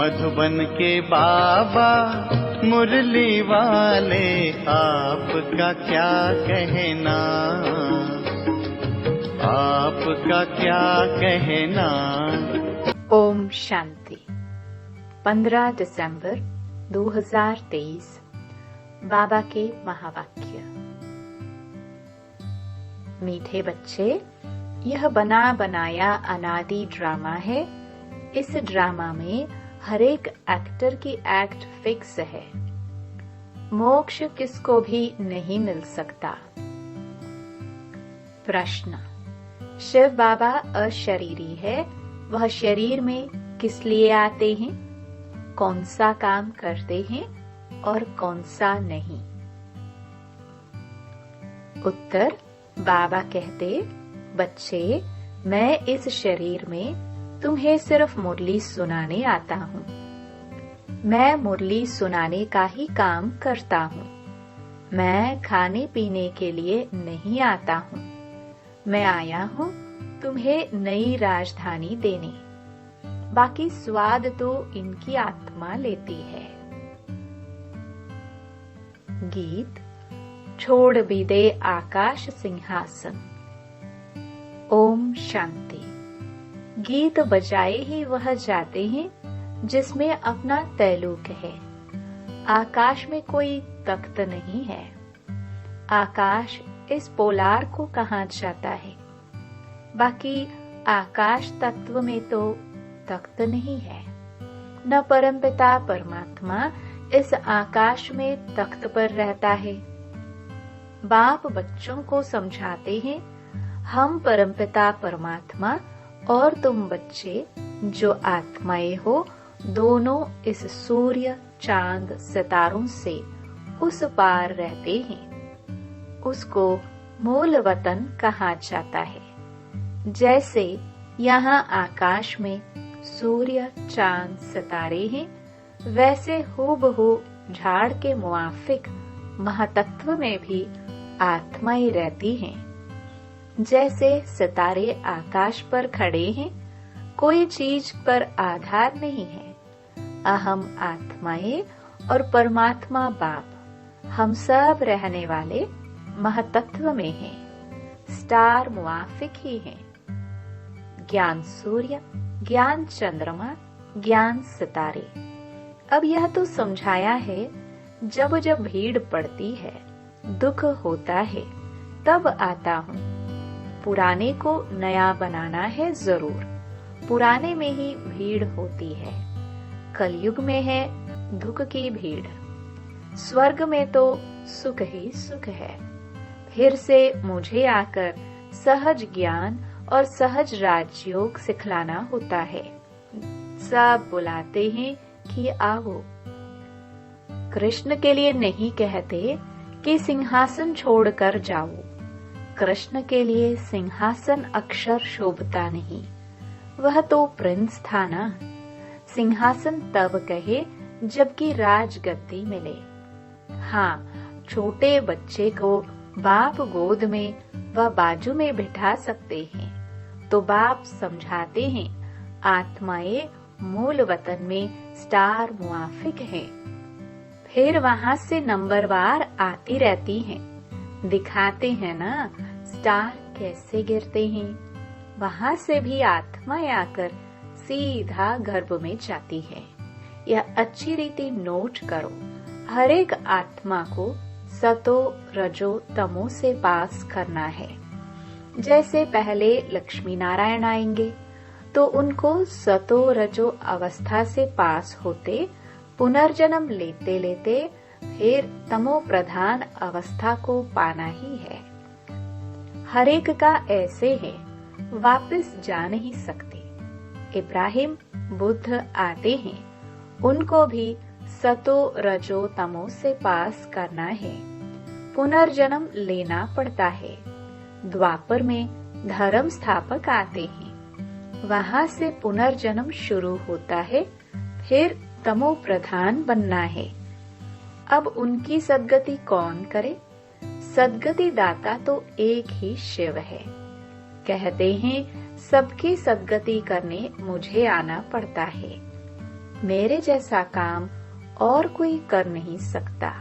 मधुबन के बाबा मुरली वाले, आपका क्या कहना, आपका क्या कहना। ओम शांति। 15 दिसंबर 2023 बाबा के महावाक्य। मीठे बच्चे, यह बना बनाया अनादि ड्रामा है। इस ड्रामा में हर एक एक्टर की एक्ट फिक्स है। मोक्ष किसको भी नहीं मिल सकता। प्रश्न: शिव बाबा अशरीरी है, वह शरीर में किस लिए आते हैं, कौन सा काम करते हैं और कौन सा नहीं। उत्तर: बाबा कहते, बच्चे, मैं इस शरीर में तुम्हें सिर्फ मुरली सुनाने आता हूँ। मैं मुरली सुनाने का ही काम करता हूँ। मैं खाने पीने के लिए नहीं आता हूँ। मैं आया हूँ तुम्हें नई राजधानी देने। बाकी स्वाद तो इनकी आत्मा लेती है। गीत छोड़ भी दे आकाश सिंहासन। ओम शांति। गीत बजाए ही वह जाते हैं जिसमें अपना तैलुक है। आकाश में कोई तख्त नहीं है। आकाश इस पोलार को कहा जाता है। बाकी आकाश तत्व में तो तख्त नहीं है। न परमपिता परमात्मा इस आकाश में तख्त पर रहता है। बाप बच्चों को समझाते हैं, हम परमपिता परमात्मा और तुम बच्चे जो आत्माएं हो, दोनों इस सूर्य चांद सितारों से उस पार रहते हैं। उसको मूल वतन कहा जाता है। जैसे यहाँ आकाश में सूर्य चांद सितारे हैं, वैसे हूबहू झाड़ के मुआफिक महातत्व में भी आत्माएं रहती हैं। जैसे सितारे आकाश पर खड़े हैं, कोई चीज पर आधार नहीं है। अहम आत्माएं और परमात्मा बाप, हम सब रहने वाले महातत्व में हैं। स्टार मुआफिक ही हैं। ज्ञान सूर्य, ज्ञान चंद्रमा, ज्ञान सितारे। अब यह तो समझाया है, जब जब भीड़ पड़ती है, दुख होता है, तब आता हूँ। पुराने को नया बनाना है जरूर। पुराने में ही भीड़ होती है। कलयुग में है दुख की भीड़। स्वर्ग में तो सुख ही सुख है। फिर से मुझे आकर सहज ज्ञान और सहज राजयोग सिखलाना होता है। सब बुलाते हैं कि आओ। कृष्ण के लिए नहीं कहते कि सिंहासन छोड़कर जाओ। कृष्ण के लिए सिंहासन अक्षर शोभता नहीं। वह तो प्रिंस था ना। सिंहासन तब कहे जबकि राजगद्दी मिले। हाँ, छोटे बच्चे को बाप गोद में व बाजू में बिठा सकते हैं, तो बाप समझाते हैं, आत्माएं मूल वतन में स्टार मुआफिक हैं। फिर वहां से नंबरवार आती रहती हैं। दिखाते हैं ना स्टार कैसे गिरते हैं। वहां से भी आत्माएं आकर सीधा गर्भ में जाती है। यह अच्छी रीति नोट करो। हर एक आत्मा को सतो रजो तमो से पास करना है। जैसे पहले लक्ष्मी नारायण आएंगे तो उनको सतो रजो अवस्था से पास होते, पुनर्जन्म लेते लेते फिर तमो प्रधान अवस्था को पाना ही है। हर एक का ऐसे है, वापस जा नहीं सकते। इब्राहिम बुद्ध आते हैं, उनको भी सतो रजो तमो से पास करना है। पुनर्जन्म लेना पड़ता है। द्वापर में धर्म स्थापक आते हैं, वहां से पुनर्जन्म शुरू होता है। फिर तमो प्रधान बनना है। अब उनकी सद्गति कौन करे? सद्गति दाता तो एक ही शिव है। कहते हैं सबकी सद्गति करने मुझे आना पड़ता है। मेरे जैसा काम और कोई कर नहीं सकता।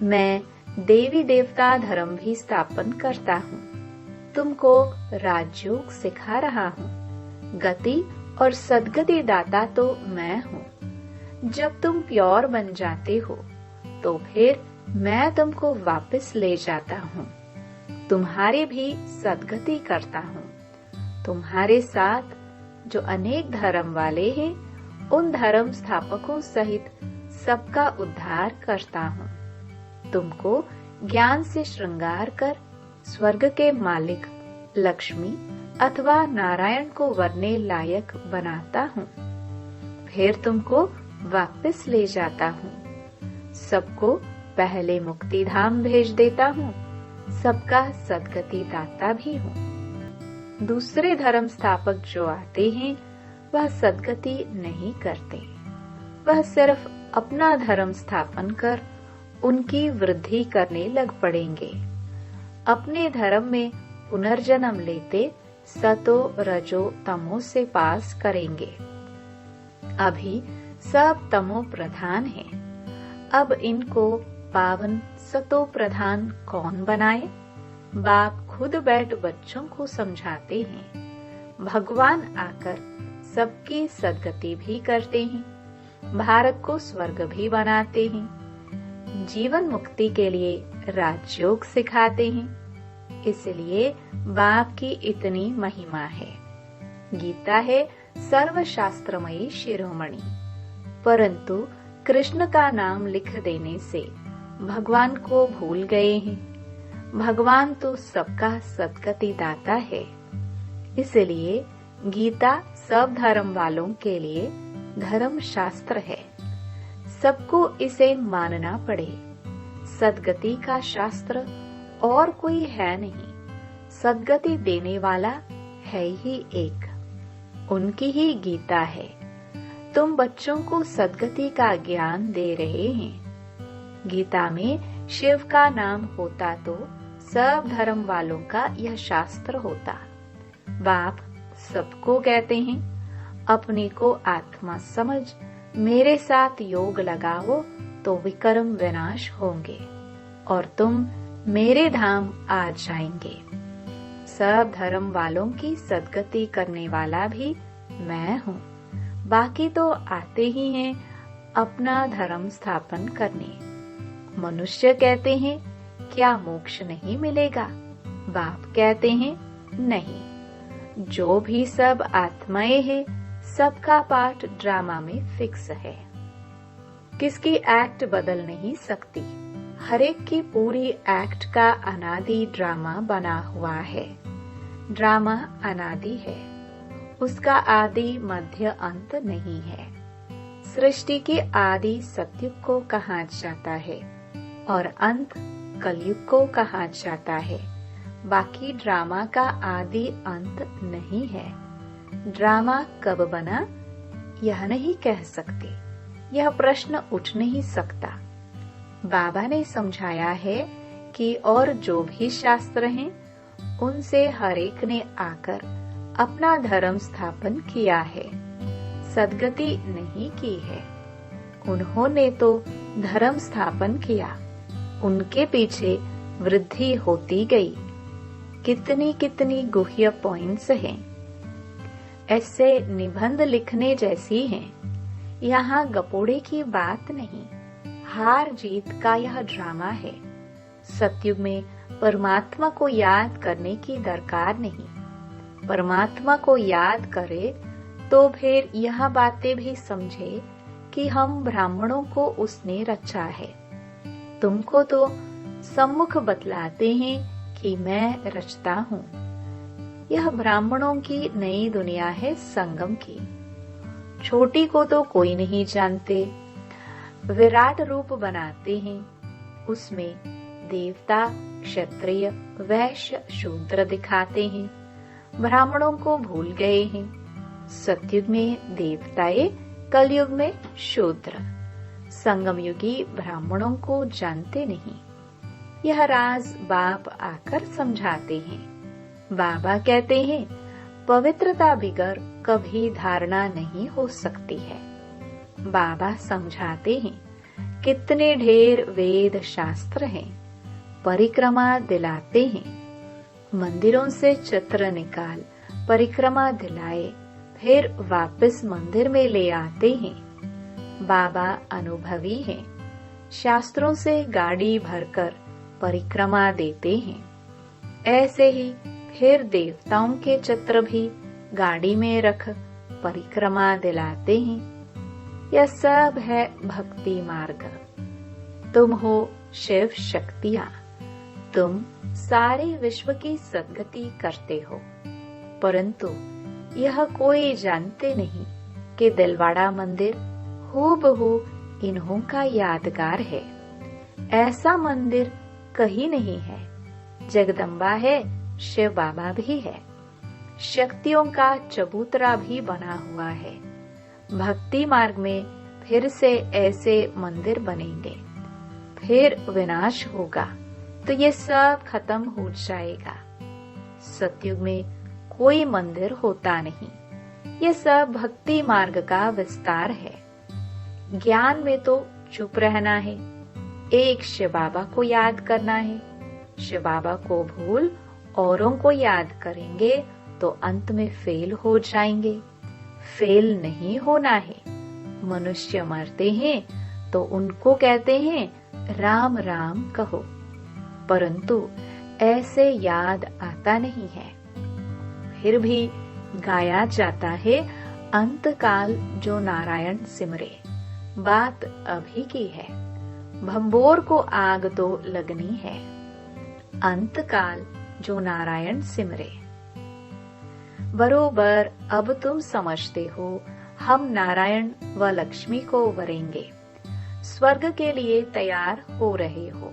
मैं देवी देवता धर्म भी स्थापन करता हूँ। तुमको राजयोग सिखा रहा हूँ। गति और सद्गति दाता तो मैं हूँ। जब तुम प्योर बन जाते हो तो फिर मैं तुमको वापस ले जाता हूँ। तुम्हारी भी सद्गति करता हूँ। तुम्हारे साथ जो अनेक धर्म वाले हैं, उन धर्म स्थापकों सहित सबका उद्धार करता हूँ। तुमको ज्ञान से श्रृंगार कर स्वर्ग के मालिक लक्ष्मी अथवा नारायण को वरने लायक बनाता हूँ। फिर तुमको वापस ले जाता हूँ। सबको पहले मुक्ति धाम भेज देता हूँ। सबका सद्गति दाता भी हूँ। दूसरे धर्म स्थापक जो आते हैं वह सद्गति नहीं करते। वह सिर्फ अपना धर्म स्थापन कर उनकी वृद्धि करने लग पड़ेंगे। अपने धर्म में पुनर्जन्म लेते सतो रजो तमो से पास करेंगे। अभी सब तमो प्रधान है। अब इनको पावन सतो प्रधान कौन बनाए? बाप खुद बैठ बच्चों को समझाते हैं। भगवान आकर सबकी सद्गति भी करते हैं। भारत को स्वर्ग भी बनाते हैं। जीवन मुक्ति के लिए राजयोग सिखाते हैं। इसलिए बाप की इतनी महिमा है। गीता है सर्वशास्त्रमयी शिरोमणि। परंतु कृष्ण का नाम लिख देने से भगवान को भूल गए हैं। भगवान तो सबका सद्गति दाता है। इसलिए गीता सब धर्म वालों के लिए धर्म शास्त्र है। सबको इसे मानना पड़े। सद्गति का शास्त्र और कोई है नहीं। सद्गति देने वाला है ही एक। उनकी ही गीता है। तुम बच्चों को सद्गति का ज्ञान दे रहे हैं। गीता में शिव का नाम होता तो सब धर्म वालों का यह शास्त्र होता। बाप सबको कहते हैं, अपने को आत्मा समझ मेरे साथ योग लगाओ तो विकर्म विनाश होंगे और तुम मेरे धाम आ जाएंगे। सब धर्म वालों की सद्गति करने वाला भी मैं हूँ। बाकी तो आते ही हैं अपना धर्म स्थापन करने। मनुष्य कहते हैं क्या मोक्ष नहीं मिलेगा? बाप कहते हैं नहीं। जो भी सब आत्माएं हैं, सबका पार्ट ड्रामा में फिक्स है। किसकी एक्ट बदल नहीं सकती। हर एक की पूरी एक्ट का अनादि ड्रामा बना हुआ है। ड्रामा अनादि है। उसका आदि मध्य अंत नहीं है। सृष्टि की आदि सतयुग को कहा जाता है और अंत कलयुग को कहा जाता है। बाकी ड्रामा का आदि अंत नहीं है। ड्रामा कब बना यह नहीं कह सकते। यह प्रश्न उठ नहीं सकता। बाबा ने समझाया है कि और जो भी शास्त्र हैं, उनसे हर एक ने आकर अपना धर्म स्थापन किया है। सद्गति नहीं की है। उन्होंने तो धर्म स्थापन किया। उनके पीछे वृद्धि होती गई। कितनी कितनी गुह्य पॉइंट्स हैं। ऐसे निबंध लिखने जैसी हैं। यहाँ गपोड़े की बात नहीं। हार जीत का यह ड्रामा है। सतयुग में परमात्मा को याद करने की दरकार नहीं। परमात्मा को याद करे तो फिर यह बातें भी समझे कि हम ब्राह्मणों को उसने रचा है। तुमको तो सम्मुख बतलाते हैं कि मैं रचता हूँ। यह ब्राह्मणों की नई दुनिया है संगम की। छोटी को तो कोई नहीं जानते। विराट रूप बनाते हैं। उसमें देवता, क्षत्रिय, वैश्य, शूद्र दिखाते हैं। ब्राह्मणों को भूल गए हैं। सतयुग में देवताएं, कलयुग में शूद्र। संगम युगी ब्राह्मणों को जानते नहीं। यह राज बाप आकर समझाते हैं। बाबा कहते हैं पवित्रता बिगर कभी धारणा नहीं हो सकती है। बाबा समझाते हैं, कितने ढेर वेद शास्त्र हैं, परिक्रमा दिलाते हैं। मंदिरों से चित्र निकाल परिक्रमा दिलाए, फिर वापस मंदिर में ले आते हैं। बाबा अनुभवी हैं, शास्त्रों से गाड़ी भरकर परिक्रमा देते हैं। ऐसे ही फिर देवताओं के चित्र भी गाड़ी में रख परिक्रमा दिलाते हैं। यह सब है भक्ति मार्ग। तुम हो शिव शक्तियां, तुम सारे विश्व की सद्गति करते हो, परंतु यह कोई जानते नहीं कि दिलवाड़ा मंदिर हूबहू इन्हों का यादगार है। ऐसा मंदिर कहीं नहीं है। जगदम्बा है, शिव बाबा भी है, शक्तियों का चबूतरा भी बना हुआ है। भक्ति मार्ग में फिर से ऐसे मंदिर बनेंगे, फिर विनाश होगा तो ये सब खत्म हो जाएगा। सतयुग में कोई मंदिर होता नहीं, ये सब भक्ति मार्ग का विस्तार है। ज्ञान में तो चुप रहना है, एक शिव बाबा को याद करना है। शिव बाबा को भूल औरों को याद करेंगे तो अंत में फेल हो जाएंगे। फेल नहीं होना है। मनुष्य मरते हैं तो उनको कहते हैं राम राम कहो, परंतु ऐसे याद आता नहीं है। फिर भी गाया जाता है अंतकाल जो नारायण सिमरे। बात अभी की है, भंबोर को आग तो लगनी है। अंतकाल जो नारायण सिमरे। बरोबर अब तुम समझते हो हम नारायण व लक्ष्मी को वरेंगे, स्वर्ग के लिए तैयार हो रहे हो।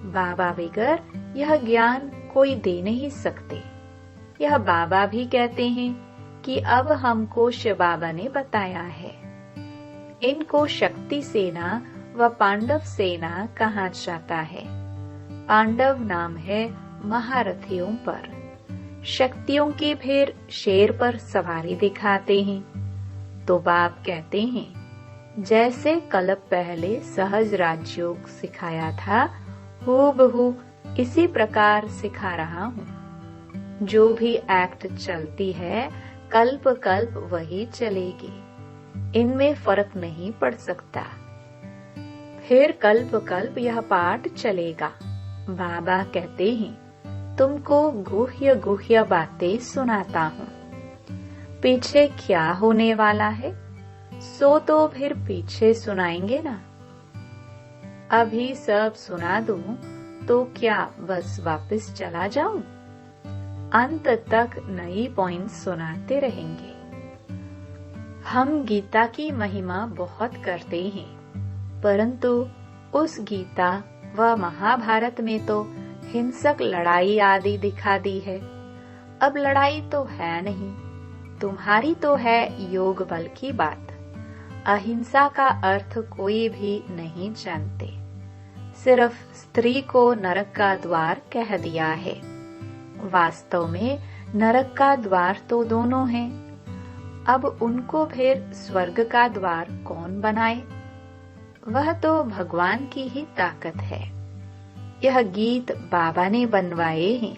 बाबा बगैर यह ज्ञान कोई दे नहीं सकते। यह बाबा भी कहते हैं कि अब हमको शिव बाबा ने बताया है। इनको शक्ति सेना व पांडव सेना कहा जाता है। पांडव नाम है महारथियों पर, शक्तियों की फिर शेर पर सवारी दिखाते हैं। तो बाप कहते हैं जैसे कल्प पहले सहज राजयोग सिखाया था, हूबहू इसी प्रकार सिखा रहा हूँ। जो भी एक्ट चलती है कल्प कल्प वही चलेगी, इनमें फर्क नहीं पड़ सकता। फिर कल्प कल्प यह पाठ चलेगा। बाबा कहते हैं तुमको गुह्य गुह्य बातें सुनाता हूँ। पीछे क्या होने वाला है सो तो फिर पीछे सुनाएंगे ना। अभी सब सुना दूं तो क्या बस वापस चला जाऊं? अंत तक नई पॉइंट सुनाते रहेंगे। हम गीता की महिमा बहुत करते हैं, परंतु उस गीता व महाभारत में तो हिंसक लड़ाई आदि दिखा दी है। अब लड़ाई तो है नहीं, तुम्हारी तो है योग बल की बात। अहिंसा का अर्थ कोई भी नहीं जानते, सिर्फ स्त्री को नरक का द्वार कह दिया है। वास्तव में नरक का द्वार तो दोनों हैं। अब उनको फिर स्वर्ग का द्वार कौन बनाए? वह तो भगवान की ही ताकत है। यह गीत बाबा ने बनवाए हैं,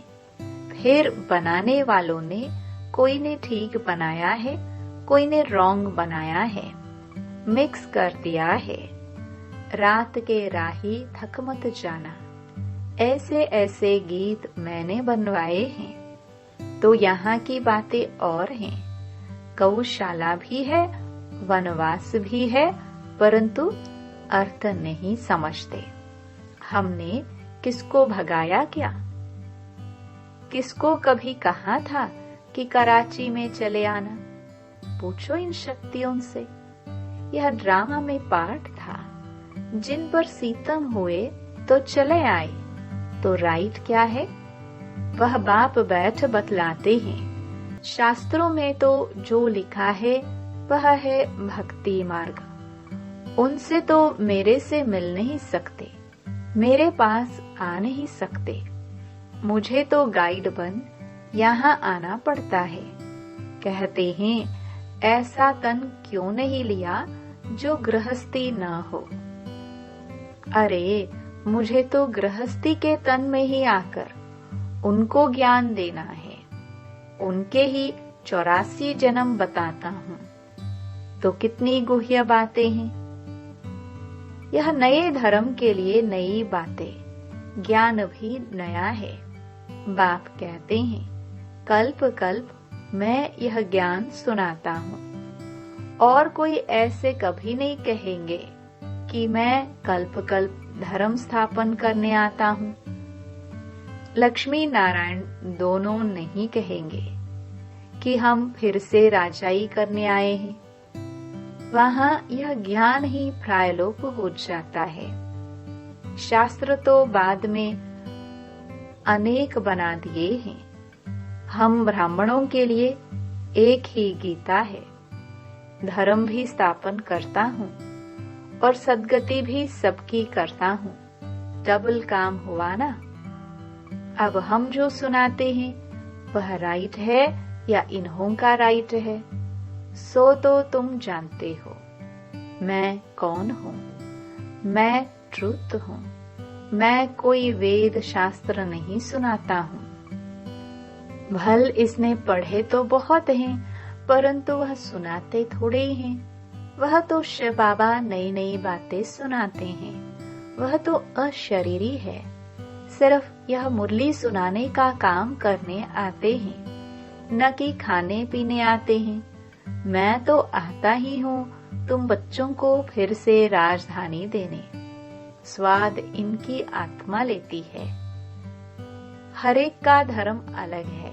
फिर बनाने वालों ने कोई ने ठीक बनाया है, कोई ने रॉन्ग बनाया है, मिक्स कर दिया है। रात के राही थक मत जाना, ऐसे ऐसे गीत मैंने बनवाए हैं। तो यहाँ की बातें और हैं, गौशाला भी है, वनवास भी है, परंतु अर्थ नहीं समझते। हमने किसको भगाया क्या? किसको कभी कहा था कि कराची में चले आना? पूछो इन शक्तियों से। यह ड्रामा में पार्ट था। जिन पर सीतम हुए तो चले आए, तो राइट क्या है? वह बाप बैठ बतलाते हैं। शास्त्रों में तो जो लिखा है वह है भक्ति मार्ग। उनसे तो मेरे से मिल नहीं सकते, मेरे पास आ नहीं सकते। मुझे तो गाइड बन यहाँ आना पड़ता है। कहते हैं ऐसा तन क्यों नहीं लिया जो गृहस्थी न हो। अरे, मुझे तो गृहस्थी के तन में ही आकर उनको ज्ञान देना है, उनके ही 84 जन्म बताता हूँ। तो कितनी गुह्य बातें हैं। यह नए धर्म के लिए नई बातें, ज्ञान भी नया है। बाप कहते हैं, कल्प कल्प मैं यह ज्ञान सुनाता हूँ, और कोई ऐसे कभी नहीं कहेंगे कि मैं कल्प कल्प धर्म स्थापन करने आता हूँ। लक्ष्मी नारायण दोनों नहीं कहेंगे कि हम फिर से राजाई करने आए हैं। वहाँ यह ज्ञान ही प्रायलोप हो जाता है। शास्त्र तो बाद में अनेक बना दिए हैं। हम ब्राह्मणों के लिए एक ही गीता है। धर्म भी स्थापन करता हूँ और सद्गति भी सबकी करता हूँ। डबल काम हुआ ना। अब हम जो सुनाते हैं वह राइट है या इन्हों का राइट है, सो तो तुम जानते हो। मैं कौन हूँ? मैं ट्रुथ हूँ। मैं कोई वेद शास्त्र नहीं सुनाता हूँ। भल इसने पढ़े तो बहुत हैं, परंतु वह सुनाते थोड़े ही हैं। वह तो शिव बाबा नई नई बातें सुनाते हैं। वह तो अशरीरी है, सिर्फ यह मुरली सुनाने का काम करने आते हैं, न कि खाने पीने आते हैं। मैं तो आता ही हूँ तुम बच्चों को फिर से राजधानी देने। स्वाद इनकी आत्मा लेती है। हरेक का धर्म अलग है।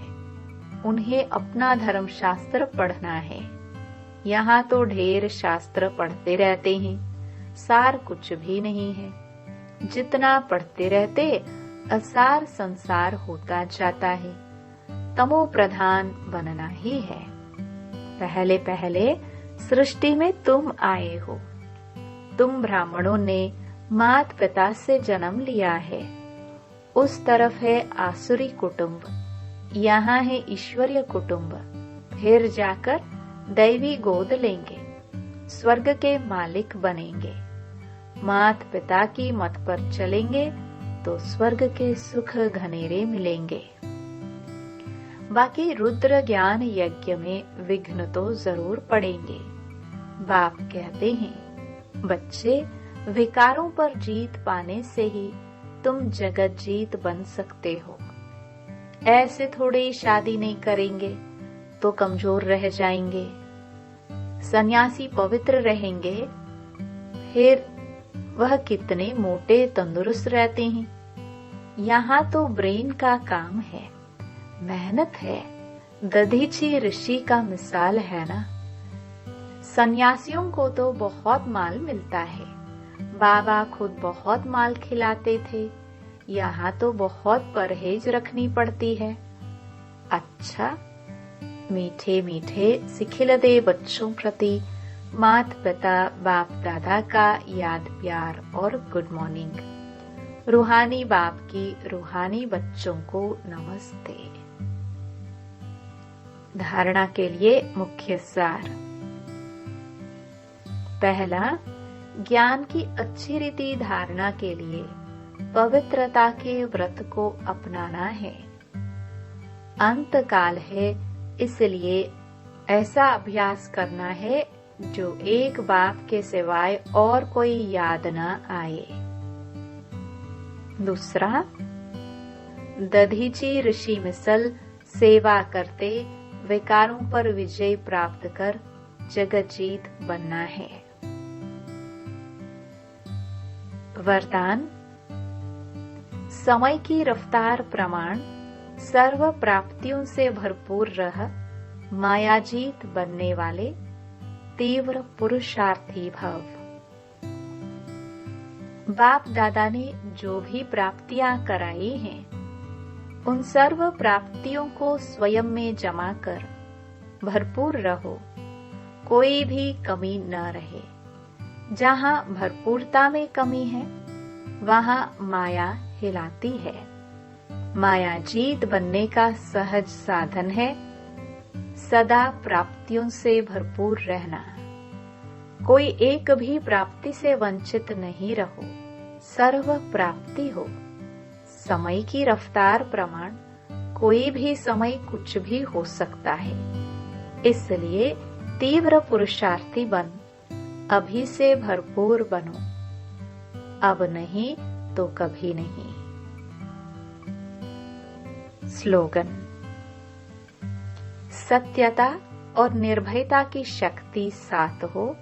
उन्हें अपना धर्म शास्त्र पढ़ना है। यहाँ तो ढेर शास्त्र पढ़ते रहते हैं, सार कुछ भी नहीं है। जितना पढ़ते रहते असार संसार होता जाता है। तमो प्रधान बनना ही है। पहले पहले सृष्टि में तुम आए हो। तुम ब्राह्मणों ने मात पिता से जन्म लिया है। उस तरफ है आसुरी कुटुंब, यहाँ है ईश्वरीय कुटुंब। फिर जाकर दैवी गोद लेंगे, स्वर्ग के मालिक बनेंगे। मात पिता की मत पर चलेंगे तो स्वर्ग के सुख घनेरे मिलेंगे। बाकी रुद्र ज्ञान यज्ञ में विघ्न तो जरूर पड़ेंगे। बाप कहते हैं, बच्चे, विकारों पर जीत पाने से ही तुम जगत जीत बन सकते हो। ऐसे थोड़े ही शादी नहीं करेंगे तो कमजोर रह जाएंगे। सन्यासी पवित्र रहेंगे, फिर वह कितने मोटे तंदुरुस्त रहते हैं। यहाँ तो ब्रेन का काम है, मेहनत है। दधीची ऋषि का मिसाल है ना। सन्यासियों को तो बहुत माल मिलता है। बाबा खुद बहुत माल खिलाते थे। यहाँ तो बहुत परहेज रखनी पड़ती है। अच्छा, मीठे मीठे सिखिल दे बच्चों प्रति मात पिता बाप दादा का याद प्यार और गुड मॉर्निंग। रूहानी बाप की रूहानी बच्चों को नमस्ते। धारणा के लिए मुख्य सार। पहला, ज्ञान की अच्छी रीति धारणा के लिए पवित्रता के व्रत को अपनाना है। अंत काल है, इसलिए ऐसा अभ्यास करना है जो एक बाप के सिवाय और कोई याद न आए। दूसरा, दधीची ऋषि मिसल सेवा करते विकारों पर विजय प्राप्त कर जगत जीत बनना है। वरदान। समय की रफ्तार प्रमाण सर्व प्राप्तियों से भरपूर रह मायाजीत बनने वाले तीव्र पुरुषार्थी भव। बाप दादा ने जो भी प्राप्तियां कराई हैं, उन सर्व प्राप्तियों को स्वयं में जमा कर भरपूर रहो, कोई भी कमी न रहे। जहाँ भरपूरता में कमी है, वहाँ माया हिलाती है। माया जीत बनने का सहज साधन है सदा प्राप्तियों से भरपूर रहना। कोई एक भी प्राप्ति से वंचित नहीं रहो, सर्व प्राप्ति हो। समय की रफ्तार प्रमाण कोई भी समय कुछ भी हो सकता है, इसलिए तीव्र पुरुषार्थी बन अभी से भरपूर बनो, अब नहीं तो कभी नहीं। स्लोगन: सत्यता और निर्भयता की शक्ति साथ हो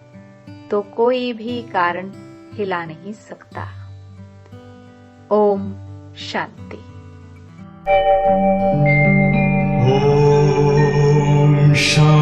तो कोई भी कारण हिला नहीं सकता। ओम शांति। ओम शांति।